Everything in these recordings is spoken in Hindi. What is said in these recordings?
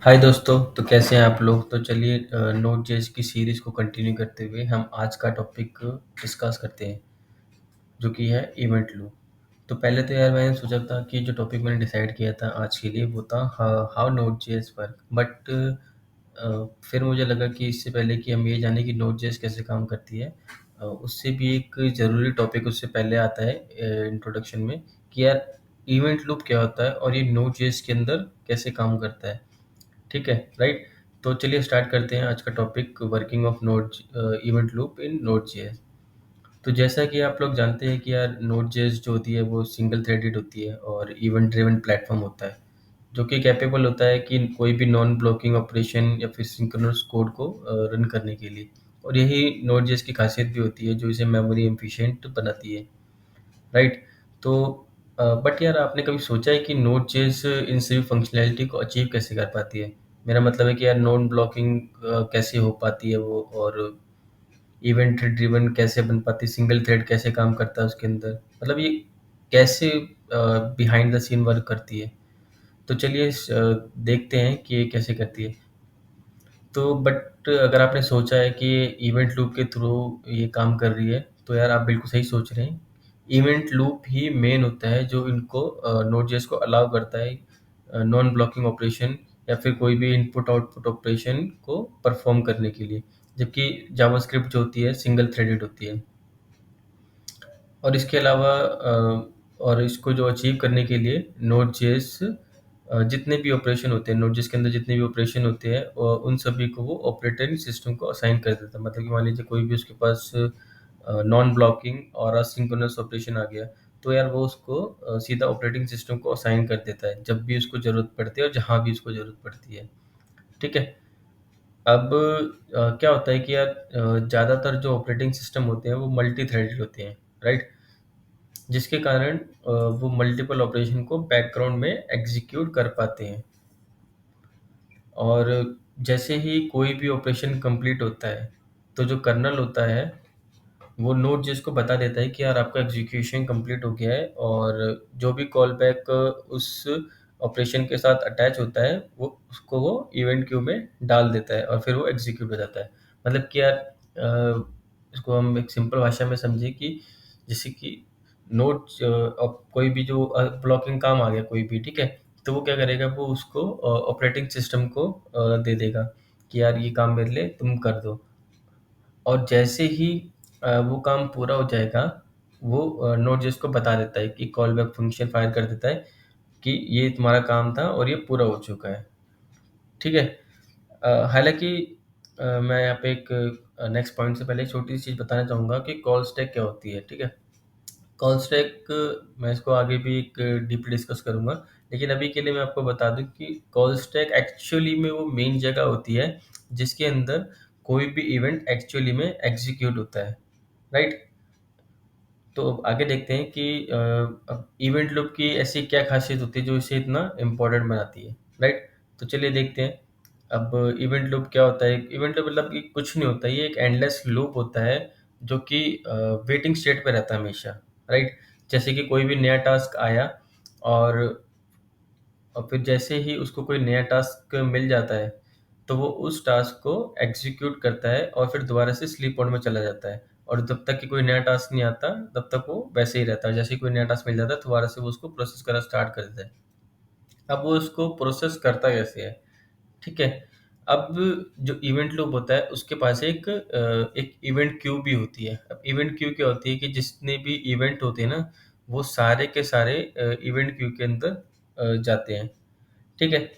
हाय दोस्तों, तो कैसे हैं आप लोग। तो चलिए नोट जेएस की सीरीज़ को कंटिन्यू करते हुए हम आज का टॉपिक डिस्कस करते हैं, जो कि है इवेंट लूप। तो पहले तो यार मैंने सोचा था कि जो टॉपिक मैंने डिसाइड किया था आज के लिए वो था how note JS work. But फिर मुझे लगा कि इससे पहले कि हम ये जाने कि नोट जेएस कैसे काम करती है, उससे भी एक ज़रूरी टॉपिक उससे पहले आता है इंट्रोडक्शन में, कि यार इवेंट लूप क्या होता है और ये नोट जेएस के अंदर कैसे काम करता है। ठीक है, राइट। तो चलिए स्टार्ट करते हैं आज का topic, working of node event loop in node JS. तो जैसा कि आप लोग जानते हैं कि यार नोड जेएस जो होती है वो सिंगल थ्रेडेड होती है और इवेंट ड्रिवन प्लेटफॉर्म होता है, जो कि कैपेबल होता है कि कोई भी नॉन ब्लॉकिंग ऑपरेशन या फिर सिंक्रोनस कोड को रन करने के लिए। और यही नोड जेएस की खासियत भी होती है जो इसे मेमोरी एफिशिएंट बनाती है, राइट। तो बट यार आपने कभी सोचा है कि नोड जेएस इन सभी फंक्शनैलिटी को अचीव कैसे कर पाती है। मेरा मतलब है कि यार नॉन ब्लॉकिंग कैसे हो पाती है वो, और इवेंट ड्रिवन कैसे बन पाती है, सिंगल थ्रेड कैसे काम करता है उसके अंदर, मतलब ये कैसे बिहाइंड द सीन वर्क करती है। तो चलिए देखते हैं कि ये कैसे करती है। तो बट अगर आपने सोचा है कि ये इवेंट लूप के थ्रू ये काम कर रही है, तो यार आप बिल्कुल सही सोच रहे हैं। इवेंट लूप ही मेन होता है जो इनको नोड जेएस को अलाउ करता है नॉन ब्लॉकिंग ऑपरेशन या फिर कोई भी इनपुट आउटपुट ऑपरेशन को परफॉर्म करने के लिए, जबकि जावास्क्रिप्ट जो होती है सिंगल थ्रेडेड होती है। और इसके अलावा और इसको जो अचीव करने के लिए नोड जेएस जितने भी ऑपरेशन होते हैं, नोड जेएस के अंदर जितने भी ऑपरेशन होते हैं उन सभी को वो ऑपरेटिंग सिस्टम को असाइन कर देता है। मतलब कि मान लीजिए कोई भी उसके पास नॉन ब्लॉकिंग और असिंक्रोनस ऑपरेशन आ गया, तो यार वो उसको सीधा ऑपरेटिंग सिस्टम को असाइन कर देता है जब भी उसको ज़रूरत पड़ती है और जहाँ भी उसको ज़रूरत पड़ती है। ठीक है। अब क्या होता है कि यार ज़्यादातर जो ऑपरेटिंग सिस्टम होते हैं वो मल्टी थ्रेडेड होते हैं, राइट। जिसके कारण वो मल्टीपल ऑपरेशन को बैकग्राउंड में एग्जीक्यूट कर पाते हैं। और जैसे ही कोई भी ऑपरेशन कंप्लीट होता है, तो जो कर्नल होता है वो नोड जिसको बता देता है कि यार आपका एग्जीक्यूशन कंप्लीट हो गया है, और जो भी कॉल बैक उस ऑपरेशन के साथ अटैच होता है वो उसको वो इवेंट क्यू में डाल देता है और फिर वो एग्जीक्यूट हो जाता है। मतलब कि यार इसको हम एक सिंपल भाषा में समझे कि जैसे कि नोड अब कोई भी जो ब्लॉकिंग काम आ गया कोई भी, ठीक है, तो वो क्या करेगा, वो उसको ऑपरेटिंग सिस्टम को दे देगा कि यार ये काम मेरे लिए तुम कर दो। और जैसे ही वो काम पूरा हो जाएगा, वो नोड.js को बता देता है कि कॉल बैक फंक्शन फायर कर देता है कि ये तुम्हारा काम था और ये पूरा हो चुका है। ठीक है। हालाँकि मैं यहाँ पे एक नेक्स्ट पॉइंट से पहले एक छोटी-सी चीज़ बताना चाहूँगा कि कॉल स्टैक क्या होती है, ठीक है? कॉल स्टैक मैं इसको आगे भी एक डीपली डिस्कस करूँगा, लेकिन अभी के लिए मैं आपको बता दूँ कि कॉल स्टैक एक्चुअली में वो मेन जगह होती है, जिसके अंदर कोई भी इवेंट एक्चुअली में एग्ज़ीक्यूट होता है, राइट? तो अब आगे देखते हैं कि अब इवेंट लूप की ऐसी क्या खासियत होती है जो इसे इतना इम्पोर्टेंट बनाती है, राइट? तो चलिए देखते हैं। अब इवेंट लूप क्या होता है? इवेंट लूप मतलब कि कुछ नहीं होता, ये एक एंडलेस लूप होता है जो कि वेटिंग स्टेट पे रहता है हमेशा, राइट? जैसे कि कोई भी नया टास्क आया, और फिर जैसे ही उसको कोई नया टास्क मिल जाता है, तो वो उस टास्क को एग्ज़ीक्यूट करता है और फिर दोबारा से स्लीप मोड में चला जाता है। और जब तक कि कोई नया टास्क नहीं आता, तब तक वो वैसे ही रहता है। जैसे ही कोई नया टास्क मिल जाता है, दोबारा से वो उसको प्रोसेस करना स्टार्ट कर देता है। अब वो उसको प्रोसेस करता कैसे है? ठीक है। अब जो इवेंट लूप होता है, उसके पास एक इवेंट क्यू भी होती है। अब इवेंट क्यू क्या होती है कि जितने भी इवेंट होते हैं ना, वो सारे के सारे इवेंट क्यू के अंदर जाते हैं। ठीक है।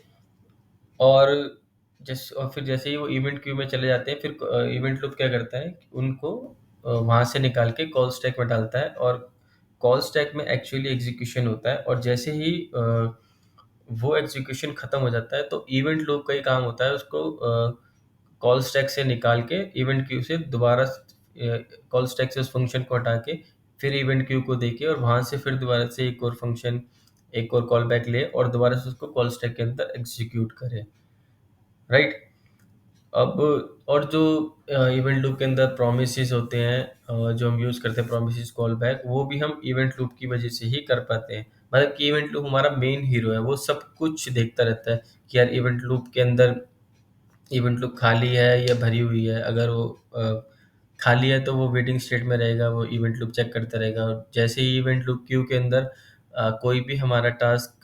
और और फिर जैसे ही वो इवेंट क्यू में चले जाते हैं, फिर इवेंट लूप क्या करता है कि उनको वहाँ से निकाल के कॉल स्टैक में डालता है, और कॉल स्टैक में एक्चुअली एग्जीक्यूशन होता है। और जैसे ही वो एग्जीक्यूशन खत्म हो जाता है, तो इवेंट लूप का ही काम होता है उसको कॉल स्टैक से निकाल के इवेंट क्यू से दोबारा कॉल स्टैक से उस फंक्शन को हटा के फिर इवेंट क्यू को देके, और वहाँ से फिर दोबारा से एक और फंक्शन, एक और कॉल बैक ले और दोबारा से उसको कॉल स्टैक के अंदर एग्जीक्यूट करे, राइट। अब और जो इवेंट लूप के अंदर प्रोमिसेस होते हैं, जो हम यूज़ करते हैं प्रोमिसेस कॉल बैक, वो भी हम इवेंट लूप की वजह से ही कर पाते हैं। मतलब कि इवेंट लूप हमारा मेन हीरो है, वो सब कुछ देखता रहता है कि यार इवेंट लूप के अंदर इवेंट लूप खाली है या भरी हुई है। अगर वो खाली है तो वो वेटिंग स्टेट में रहेगा, वो इवेंट लूप चेक करता रहेगा। और जैसे ही इवेंट लूप क्यू के अंदर कोई भी हमारा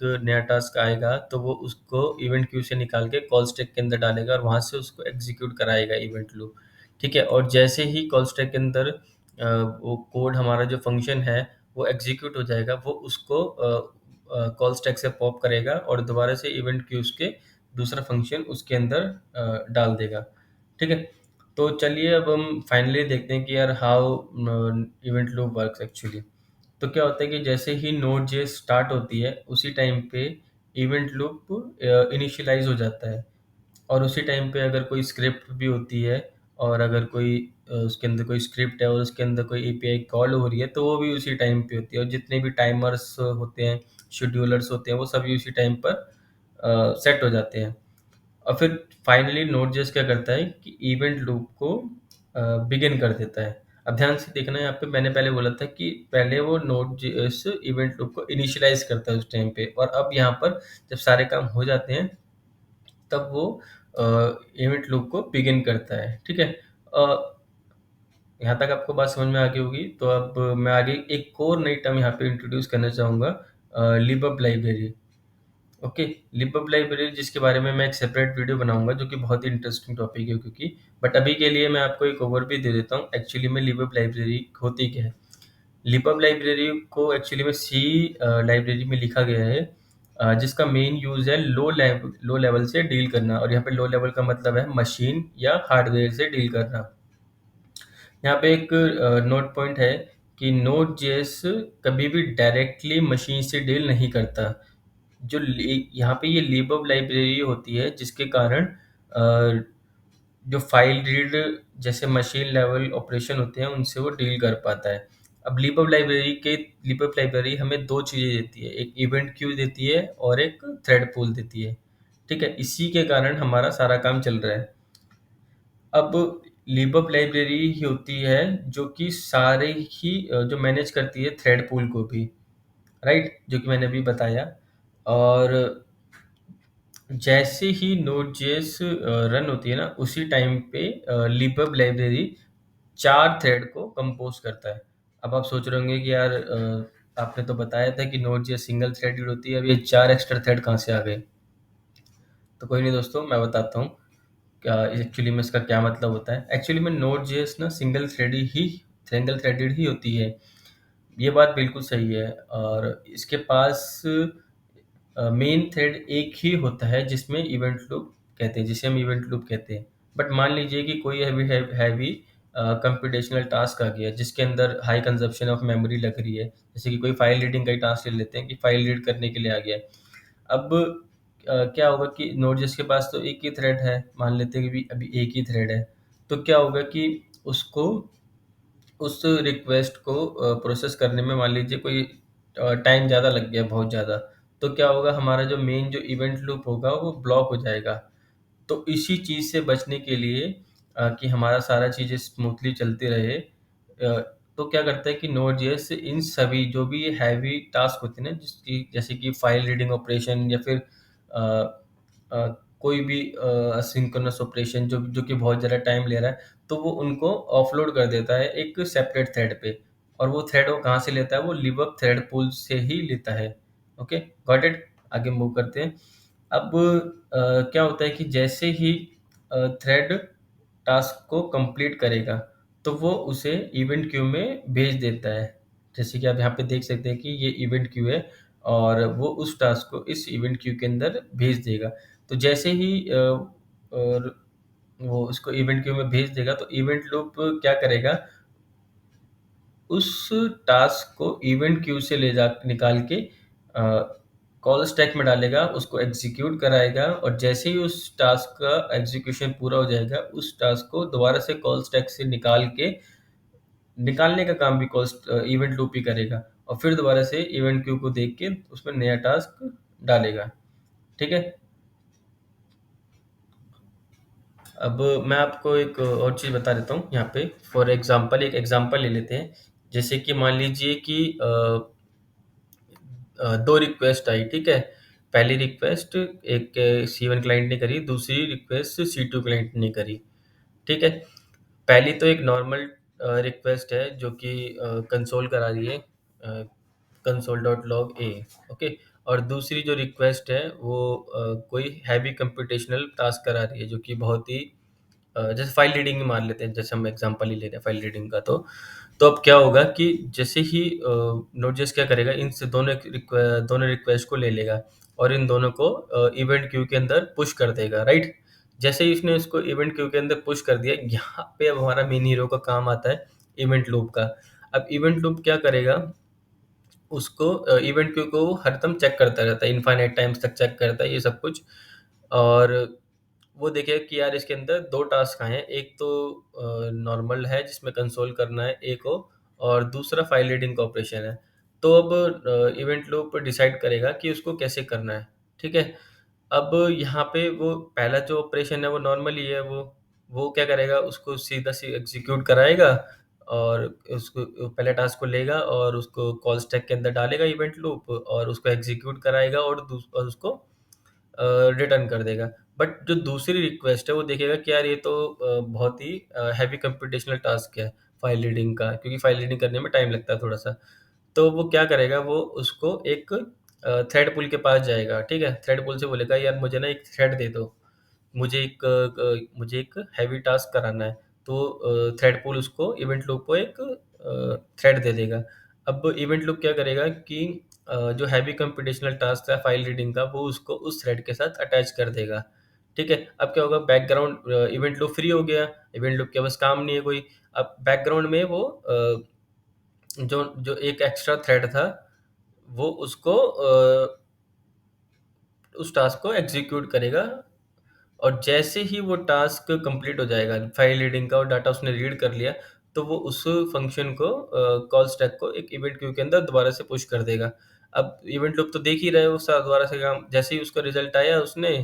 नया टास्क आएगा तो वो उसको इवेंट क्यू से निकाल के कॉल स्टैक के अंदर डालेगा और वहाँ से उसको एग्जीक्यूट कराएगा इवेंट लूप। ठीक है, और जैसे ही कॉल स्टैक के अंदर वो कोड हमारा जो फंक्शन है वो एग्जीक्यूट हो जाएगा, वो उसको कॉल स्टैक से पॉप करेगा और दोबारा से इवेंट क्यूज के दूसरा फंक्शन उसके अंदर डाल देगा। ठीक है, तो चलिए अब हम फाइनली देखते हैं कि यार how event loop works actually. तो क्या होता है कि जैसे ही नोड जे स्टार्ट होती है उसी टाइम पे इवेंट लूप इनिशियलाइज हो जाता है। और उसी टाइम पे अगर कोई स्क्रिप्ट भी होती है और अगर कोई उसके अंदर कोई स्क्रिप्ट है और उसके अंदर कोई एपीआई कॉल हो रही है तो वो भी उसी टाइम पे होती है। और जितने भी टाइमर्स होते हैं, शेड्यूलर्स होते हैं, वो सभी उसी टाइम पर सेट हो जाते हैं। और फिर फाइनली नोड.js क्या करता है कि इवेंट लूप को बिगिन कर देता है। अब ध्यान से देखना, यहाँ पे मैंने पहले बोला था कि पहले वो नोड.js इवेंट लूप को इनिशियलाइज करता है उस टाइम पे, और अब यहाँ पर जब सारे काम हो जाते हैं तब वो इवेंट लूप को बिगिन करता है। ठीक है, यहाँ तक आपको बात समझ में आ गई होगी। तो अब मैं आगे एक और नई टर्म यहाँ पे इंट्रोड्यूस करना चाहूँगा, लिबब लाइब्रेरी। ओके, लिबब लाइब्रेरी जिसके बारे में मैं एक सेपरेट वीडियो बनाऊंगा, जो कि बहुत ही इंटरेस्टिंग टॉपिक है क्योंकि, बट अभी के लिए मैं आपको एक ओवरव्यू दे देता हूँ एक्चुअली में लिबब लाइब्रेरी होती क्या है। लिबब लाइब्रेरी को एक्चुअली में सी लाइब्रेरी में लिखा गया है, जिसका मेन यूज है लो लेवल से डील करना। और यहाँ पे लो लेवल का मतलब है मशीन या हार्डवेयर से डील करना। यहाँ पे एक नोट पॉइंट है कि नोड जेएस कभी भी डायरेक्टली मशीन से डील नहीं करता। यहाँ पे ये लिबब लाइब्रेरी होती है जिसके कारण जो फाइल रीड जैसे मशीन लेवल ऑपरेशन होते हैं उनसे वो डील कर पाता है। अब लिबब लाइब्रेरी हमें दो चीज़ें देती है, एक इवेंट क्यू देती है और एक थ्रेड पूल देती है। ठीक है, इसी के कारण हमारा सारा काम चल रहा है। अब लिबब लाइब्रेरी ही होती है जो कि सारे ही जो मैनेज करती है थ्रेड पूल को भी, राइट, जो कि मैंने अभी बताया। और जैसे ही नोड.js रन होती है ना उसी टाइम पे लिबब लाइब्रेरी 4 थ्रेड को कंपोज करता है। अब आप सोच रहे होंगे कि यार आपने तो बताया था कि नोड.js सिंगल थ्रेडेड होती है, अब ये 4 एक्स्ट्रा थ्रेड कहाँ से आ गए? तो कोई नहीं दोस्तों, मैं बताता हूँ क्या एक्चुअली में इसका क्या मतलब होता है। एक्चुअली में नोड.js ना सिंगल थ्रेडेड ही होती है, ये बात बिल्कुल सही है। और इसके पास मेन थ्रेड एक ही होता है जिसमें इवेंट लूप कहते हैं, जिसे हम इवेंट लूप कहते हैं। बट मान लीजिए कि कोई हैवी कंप्यूटेशनल टास्क आ गया जिसके अंदर हाई कंजप्शन ऑफ मेमोरी लग रही है। जैसे कि कोई फाइल रीडिंग का ही टास्क ले लेते हैं कि फाइल रीड करने के लिए आ गया है। अब क्या होगा कि नोड.js के पास तो एक ही थ्रेड है, मान लेते हैं कि अभी एक ही थ्रेड है। तो क्या होगा कि उसको उस रिक्वेस्ट को प्रोसेस करने में मान लीजिए कोई टाइम ज़्यादा लग गया, बहुत ज़्यादा, तो क्या होगा, हमारा जो इवेंट लूप होगा वो ब्लॉक हो जाएगा। तो इसी चीज़ से बचने के लिए कि हमारा सारा चीज़ें स्मूथली चलती रहे, तो क्या करता है कि नोड.js इन सभी जो भी ये हैवी टास्क होते हैं ना, जिसकी जैसे कि फाइल रीडिंग ऑपरेशन या फिर अ, अ, कोई भी सिंक्रोनस ऑपरेशन जो कि बहुत ज़्यादा टाइम ले रहा है, तो वो उनको ऑफलोड कर देता है एक सेपरेट थ्रेड पे। और वो थ्रेड वो कहाँ से लेता है? वो लिबक थ्रेड पूल से ही लेता है। Okay, got it. आगे मूव करते हैं। अब क्या होता है कि जैसे ही थ्रेड टास्क को कंप्लीट करेगा तो वो उसे इवेंट क्यू में भेज देता है। जैसे कि आप यहाँ पे देख सकते हैं कि ये इवेंट क्यू है और वो उस टास्क को इस इवेंट क्यू के अंदर भेज देगा। तो जैसे ही और वो उसको इवेंट क्यू में भेज देगा तो इवेंट लूप क्या करेगा, उस टास्क को इवेंट क्यू से ले जा निकाल के कॉल स्टैक में डालेगा, उसको एग्जीक्यूट कराएगा और जैसे ही उस टास्क का एग्जीक्यूशन पूरा हो जाएगा उस टास्क को दोबारा से कॉल स्टैक से निकाल के निकालने का काम भी कॉल इवेंट लूप ही करेगा और फिर दोबारा से इवेंट क्यू को देख के उसमें नया टास्क डालेगा। ठीक है, अब मैं आपको एक और चीज़ बता देता हूँ यहाँ पे। फॉर एग्जांपल एक एग्जांपल ले लेते हैं। जैसे कि मान लीजिए कि दो रिक्वेस्ट आई, ठीक है। पहली रिक्वेस्ट एक C1 क्लाइंट ने करी, दूसरी रिक्वेस्ट C2 क्लाइंट ने करी, ठीक है। पहली तो एक नॉर्मल रिक्वेस्ट है जो कि कंसोल करा रही है, कंसोल डॉट लॉग ए, ओके। और दूसरी जो रिक्वेस्ट है वो कोई हैवी कंप्यूटेशनल टास्क करा रही है जो कि बहुत ही जैसे फाइल रीडिंग ही मान लेते हैं, जैसे हम एग्जांपल ही ले रहे हैं फाइल रीडिंग का। तो अब क्या होगा कि जैसे ही नोड.जेएस क्या करेगा, इन से दोनों रिक्वेस्ट को ले लेगा और इन दोनों को इवेंट क्यू के अंदर पुश कर देगा, राइट। जैसे ही इसने उसको इवेंट क्यू के अंदर पुश कर दिया, यहाँ पे अब हमारा मेन हीरो का काम आता है इवेंट लूप का। अब इवेंट लूप क्या करेगा, उसको इवेंट क्यू को हरदम चेक करता रहता है, इनफाइनाइट टाइम्स तक चेक करता है ये सब कुछ। और वो देखेगा कि यार इसके अंदर दो टास्क आए हैं, एक तो नॉर्मल है जिसमें कंसोल करना है ए को, और दूसरा फाइल रीडिंग का ऑपरेशन है। तो अब इवेंट लूप डिसाइड करेगा कि उसको कैसे करना है, ठीक है। अब यहाँ पे वो पहला जो ऑपरेशन है वो नॉर्मल ही है, वो क्या करेगा, उसको सीधा सी एग्जीक्यूट कराएगा और उसको पहले टास्क को लेगा और उसको कॉल स्टैक के अंदर डालेगा इवेंट लूप, और उसको एग्जीक्यूट कराएगा और उसको रिटर्न कर देगा। बट जो दूसरी रिक्वेस्ट है वो देखेगा कि यार ये तो बहुत ही हैवी कंप्यूटेशनल टास्क है फाइल रीडिंग का, क्योंकि फाइल रीडिंग करने में टाइम लगता है थोड़ा सा। तो वो क्या करेगा, वो उसको एक थ्रेड पुल के पास जाएगा, ठीक है। थ्रेड पुल से बोलेगा यार मुझे ना एक थ्रेड दे दो, मुझे एक हैवी टास्क कराना है। तो थ्रेड पूल उसको इवेंट लूप को एक थ्रेड दे देगा। अब इवेंट लूप क्या करेगा कि जो हैवी कंप्यूटेशनल टास्क है फाइल रीडिंग का, वो उसको उस थ्रेड के साथ अटैच कर देगा, ठीक है। अब क्या होगा, बैकग्राउंड इवेंट लूप फ्री हो गया, इवेंट लूप के बस काम नहीं है कोई। अब बैकग्राउंड में वो जो जो एक एक्स्ट्रा थ्रेड था, वो उसको उस टास्क को एग्जीक्यूट करेगा। और जैसे ही वो टास्क कंप्लीट हो जाएगा, फाइल रीडिंग का और डाटा उसने रीड कर लिया, तो वो उस फंक्शन को कॉल स्टैक को एक इवेंट क्यू के अंदर दोबारा से पुश कर देगा। अब इवेंट लूप तो देख ही रहे हो, दोबारा से काम, जैसे ही उसका रिजल्ट आया उसने,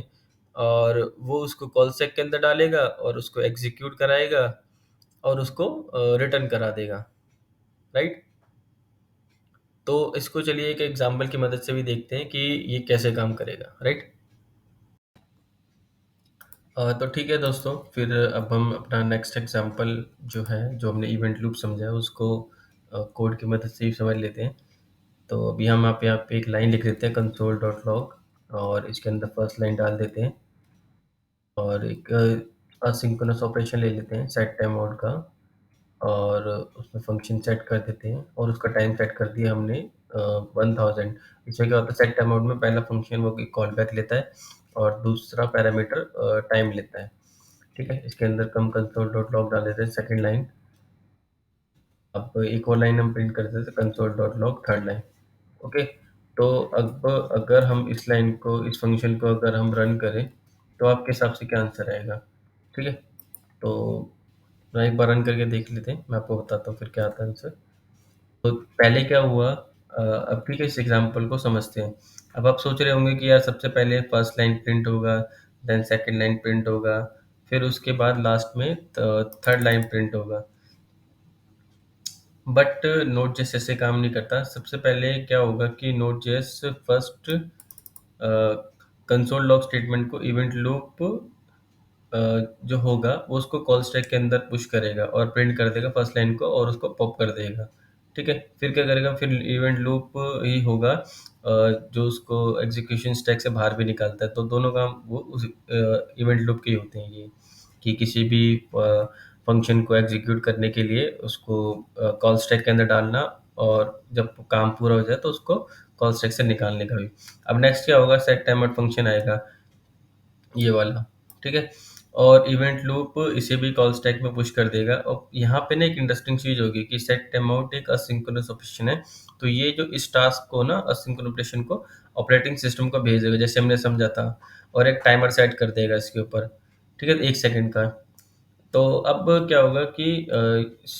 और वो उसको कॉल स्टैक के अंदर डालेगा और उसको एग्जीक्यूट कराएगा और उसको रिटर्न करा देगा, राइट। तो इसको चलिए एक एग्जांपल की मदद से भी देखते हैं कि ये कैसे काम करेगा, राइट। तो ठीक है दोस्तों, फिर अब हम अपना नेक्स्ट एग्जांपल जो है, जो हमने इवेंट लूप समझा है, उसको कोड की मदद से ही समझ लेते हैं। तो अभी हम यहाँ पे एक लाइन लिख देते हैं कंसोल डॉट लॉग, और इसके अंदर फर्स्ट लाइन डाल देते हैं और एक असिंक्रोनस ऑपरेशन ले लेते हैं सेट टाइम आउट का, और उसमें फंक्शन सेट कर देते हैं और उसका टाइम सेट कर दिया हमने 1000। इसमें क्या होता है, सेट टाइम आउट में पहला फंक्शन वो कॉल बैक लेता है और दूसरा पैरामीटर टाइम लेता है, ठीक है। इसके अंदर हम कंसोल डॉट लॉग डाल देते हैं सेकंड लाइन। अब एक और लाइन हम प्रिंट कर देते हैं console dot log third line, okay. तो अब अगर हम इस लाइन को, इस फंक्शन को अगर हम रन करें, तो आपके हिसाब से क्या आंसर आएगा, ठीक है। तो मैं एक बार रन करके देख लेते हैं, मैं आपको बताता हूँ फिर क्या आता है आंसर। तो पहले क्या हुआ, अब ठीक है इस एग्जांपल को समझते हैं। अब आप सोच रहे होंगे कि यार सबसे पहले फर्स्ट लाइन प्रिंट होगा, देन सेकंड लाइन प्रिंट होगा, फिर उसके बाद लास्ट में थर्ड लाइन प्रिंट होगा। बट नोड जेएस ऐसे काम नहीं करता। सबसे पहले क्या होगा कि node JS first console log statement को इवेंट लूप अ, जो होगा वो उसको कॉल स्टैक के अंदर पुश करेगा और प्रिंट कर देगा फर्स्ट लाइन को और उसको पॉप कर देगा, ठीक है। फिर क्या करेगा, फिर इवेंट लूप ही होगा जो उसको एग्जीक्यूशन स्टैक से बाहर भी निकालता है। तो दोनों काम वो उस इवेंट लूप के ही होते हैं ये, कि किसी भी फंक्शन को एग्जीक्यूट करने के लिए उसको कॉल स्टैक के अंदर डालना, और जब काम पूरा हो जाए तो उसको कॉल स्टैक से निकालने का भी। अब नेक्स्ट क्या होगा, सेट टाइमर फंक्शन आएगा ये वाला, ठीक है। और इवेंट लूप इसे भी कॉल स्टैक में पुश कर देगा। और यहाँ पे ना एक इंटरेस्टिंग चीज होगी कि सेट टाइम आउट एक असिंक्रोनस ऑपरेशन है। तो ये जो इस टास्क को ना, असिंक्रोनस ऑपरेशन को ऑपरेटिंग सिस्टम को भेज देगा जैसे हमने समझा था, और एक टाइमर सेट कर देगा इसके ऊपर, ठीक है, 1 सेकंड का। तो अब क्या होगा कि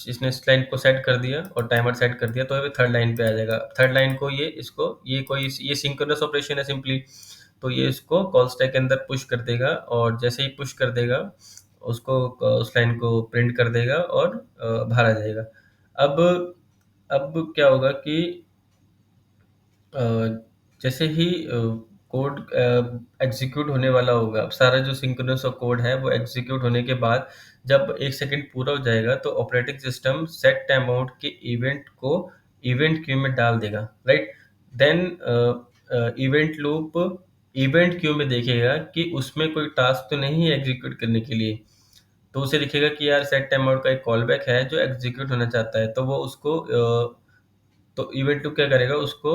इसने इस लाइन को सेट कर दिया और टाइमर सेट कर दिया, तो अभी थर्ड लाइन पे आ जाएगा। थर्ड लाइन को ये सिंक्रोनस ऑपरेशन है सिंपली। तो ये इसको कॉल स्टैक के अंदर पुश कर देगा, और जैसे ही पुश कर देगा उसको उस लाइन को प्रिंट कर देगा और बाहर आ जाएगा। अब अब क्या होगा कि अ, जैसे ही कोड एग्जीक्यूट होने वाला होगा, सारा जो सिंक्रोनस और कोड है वो एग्जीक्यूट होने के बाद जब 1 सेकंड पूरा हो जाएगा तो operating system set time out के इवेंट को इवेंट क्यू में डाल देगा, right? Then event loop event queue में देखेगा कि उसमें कोई टास्क तो नहीं है एग्जीक्यूट करने के लिए। तो उसे दिखेगा कि यार सेट टाइम आउट का एक कॉल बैक है जो एग्जीक्यूट होना चाहता है, तो वो उसको तो इवेंट लूप क्या करेगा, उसको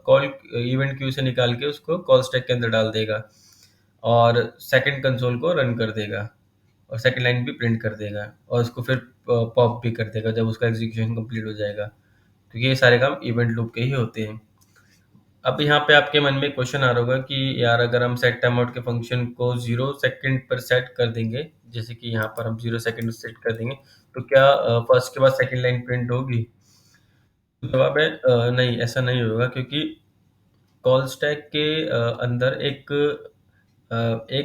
कॉल इवेंट क्यू से निकाल के उसको कॉल स्टैक के अंदर डाल देगा और सेकंड कंसोल को रन कर देगा और सेकंड लाइन भी प्रिंट कर देगा और उसको फिर पॉप भी कर देगा जब उसका एग्जीक्यूशन कंप्लीट हो जाएगा, क्योंकि ये सारे काम इवेंट लूप के ही होते हैं। अब यहाँ पे आपके मन में क्वेश्चन आ रहा होगा कि यार अगर हम सेट टाइम आउट के फंक्शन को 0 सेकंड पर सेट कर देंगे, जैसे कि यहाँ पर हम 0 सेकंड सेट कर देंगे, तो क्या फर्स्ट के बाद सेकंड लाइन प्रिंट होगी? तो जवाब है नहीं, ऐसा नहीं होगा, क्योंकि कॉल स्टैक के अंदर एक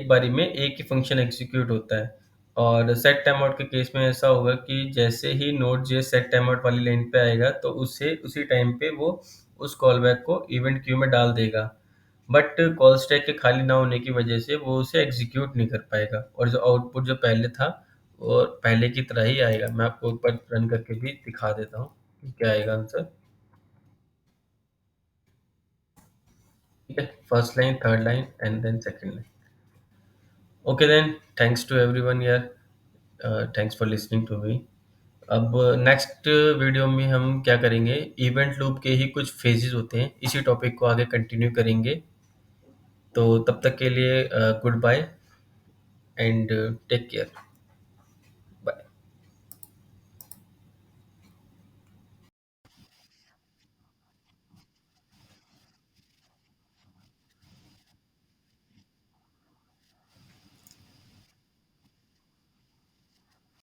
बारी में एक ही फंक्शन एग्जीक्यूट होता है और सेट टाइम आउट के केस में ऐसा होगा कि जैसे ही नोड जे सेट टाइम आउट वाली लाइन पे आएगा तो उसे उसी टाइम पे वो उस कॉल बैक को इवेंट क्यू में डाल देगा, बट कॉल स्टैक के खाली ना होने की वजह से वो उसे एग्जीक्यूट नहीं कर पाएगा और जो आउटपुट जो पहले था वो पहले की तरह ही आएगा। मैं आपको एक बार रन करके भी दिखा देता हूँ कि क्या आएगा आंसर। ठीक है, first line, third line and then second line. Okay then, thanks to everyone यार, thanks for listening to me. अब नेक्स्ट वीडियो में हम क्या करेंगे, इवेंट लूप के ही कुछ फेजेस होते हैं, इसी टॉपिक को आगे कंटिन्यू करेंगे। तो तब तक के लिए good bye and take care.